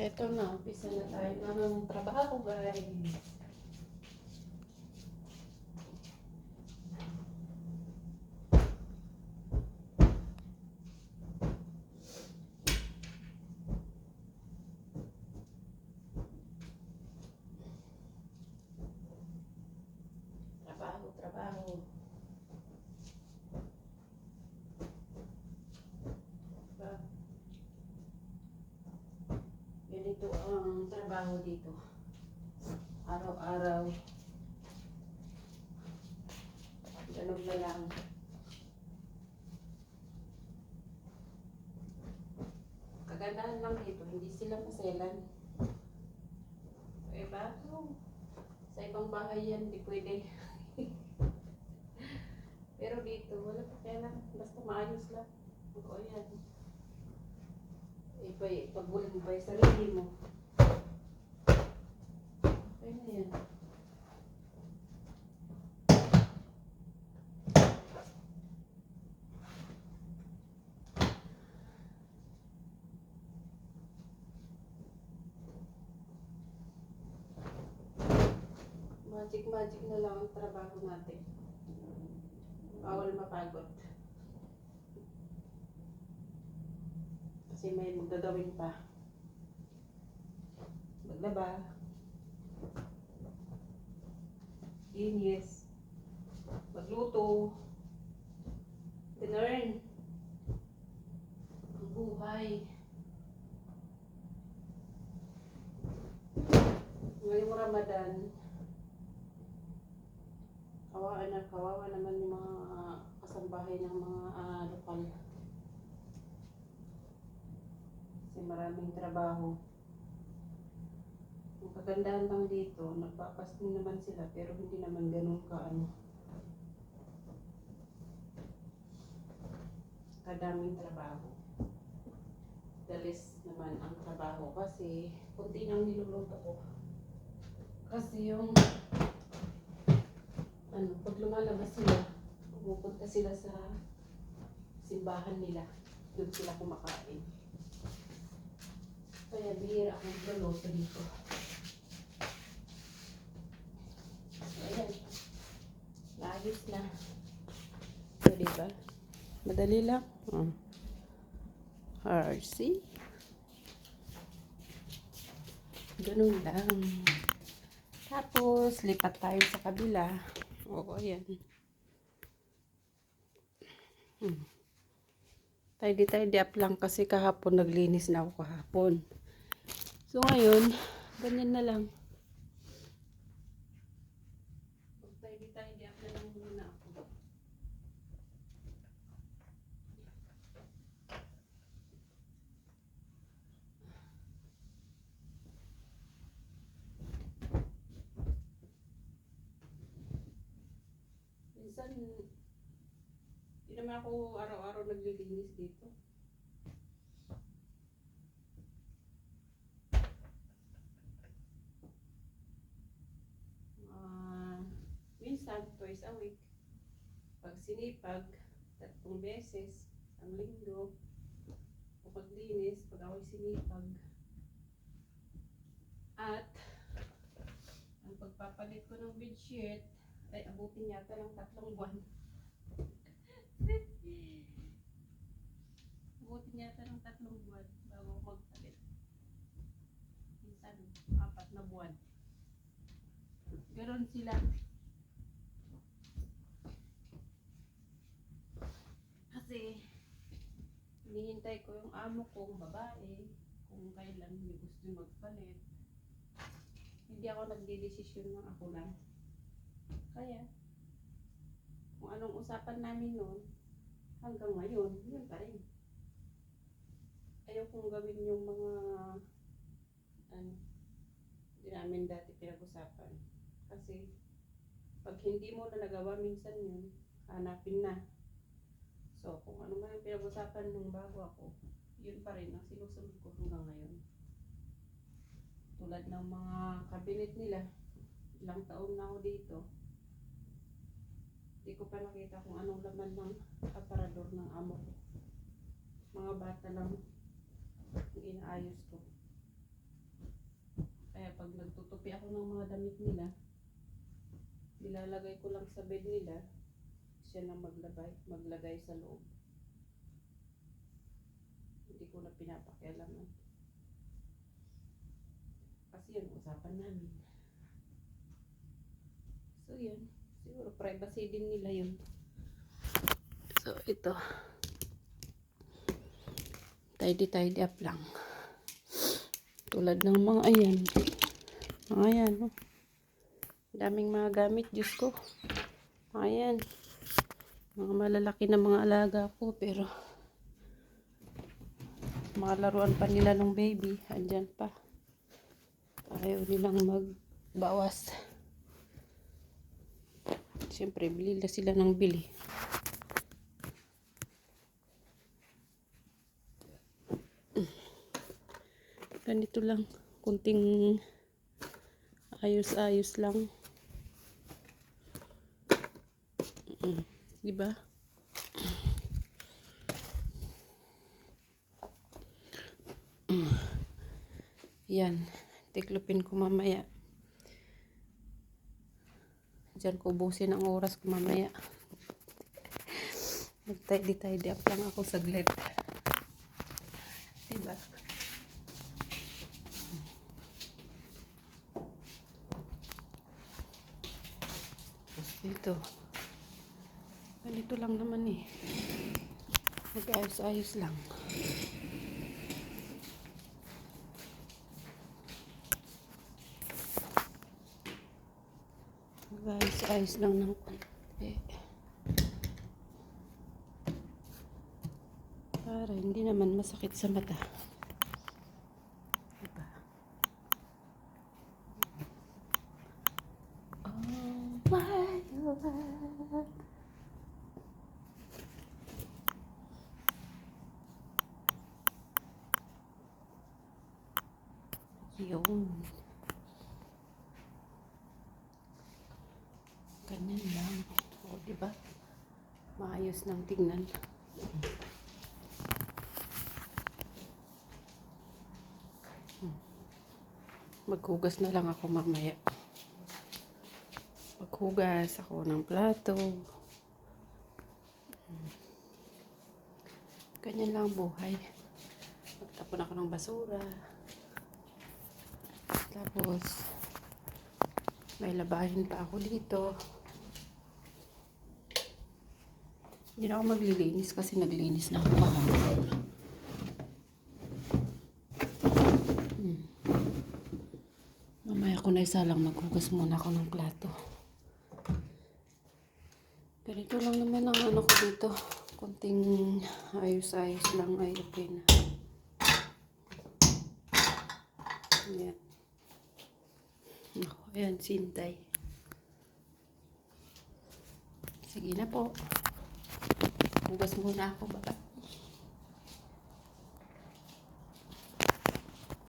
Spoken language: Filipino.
Eto na, umpisa na tayo ng trabaho, guys. Trabaho, trabaho. Ganito ang trabaho dito. Araw-araw. Ganun na lang. Kagandahan lang dito, hindi sila maselan. Iba? Sa ibang bahay yan, hindi pwede. Pero dito, wala pa kailan. Basta maayos lang. O yan. Pag-ulan mo pa yung sarili mo. Okay na yan. Magic na lang ang trabaho natin. Bawal mapagod. Kasi may magdadawin pa. Maglaba. Linis. Magluto. Dinner. Ang buhay. Ngayong Ramadan, kawawa naman yung mga kasambahay ng mga lokal. Kasi maraming trabaho. Ang kagandahan lang dito, nagpapasning naman sila pero hindi naman ganun kadaming trabaho. Dalis naman ang trabaho kasi kunti nang niluluto ko. Kasi yung pag lumalabas sila, pumupunta sila sa simbahan nila. Doon sila kumakain. Kaya bihira akong luluto dito. Ayan. Naayos na. So, diba? Madali lang. RC. Ganun lang. Tapos, lipat tayo sa kabila. Oo, ayan. Tidy up lang kasi kahapon naglinis na ako kahapon. So, ngayon, ganyan na lang. Tidy up na lang muna ako. Minsan, hindi naman ako araw-araw naglilinis dito. Minsan, twice a week. Pag sinipag, 3 beses, ang linggo. O paglinis, pag ako'y sinipag. At, ang pagpapalit ko ng bedsheet, ay abutin yata ng 3 buwan. Abutin yata ng 3 buwan bago magpalit. Minsan, 4 na buwan. Ganon sila. Kasi, hinihintay ko yung amo kong babae kung kailan may gusto magpalit. Hindi ako nagdidesisyon ng ako lang. Kaya, kung anong usapan namin noon, hanggang ngayon, yun pa rin. Ayaw kong gawin yung mga hindi namin dati pinag-usapan. Kasi, pag hindi mo na nagawa minsan yun, hanapin na. So, kung ano man ang pinag-usapan nung bago ako, yun pa rin ang sinusunod ko hanggang ngayon. Tulad ng mga cabinet nila, ilang taon na ako dito, hindi ko pa nakita kung anong laman ng aparador ng amo ko. Mga bata lang ang inaayos ko. pag nagtutupi ako ng mga damit nila, nilalagay ko lang sa bed nila, siya nang maglagay sa loob. Hindi ko na pinapakialaman. Kasi yun, usapan namin. So yun, siguro privacy din nila yun. So ito, tidy up lang. Tulad ng mga ayan. Mga ayan, oh. Daming mga gamit, Diyos ko. Ayan. Mga malalaki na mga alaga ko, pero mga laruan pa nila ng baby, andyan pa. Ayaw nilang magbawas. Siyempre, bili na sila ng bili. Ganito lang, kunting ayos-ayos lang. Diba? Yan, tiklopin ko mamaya. Diyan ko ubusin ang oras ko mamaya. Nag-tidy up lang ako saglit. Diba? Ito. Ganito lang naman eh. Mag-ayos-ayos lang. Mag-ayos-ayos lang ng konti. Para hindi naman masakit sa mata. Diba? Oh my God. Yun. Ganyan lang. O, diba? Maayos lang tingnan. Maghugas na lang ako mamaya. Maghugas ako ng plato. Ganyan lang buhay. Magtapon ako ng basura. Tapos, may labahin pa ako dito. Hindi na ako maglilinis kasi naglinis na ako kahapon. Mamaya ko na isa lang maghugas muna ako ng plato. Ganito lang naman ang ano ko dito. Kunting ayos-ayos lang ay okay na. Ayan. Ako, ayan, sintay. Sige na po. Hugas muna ako, baka.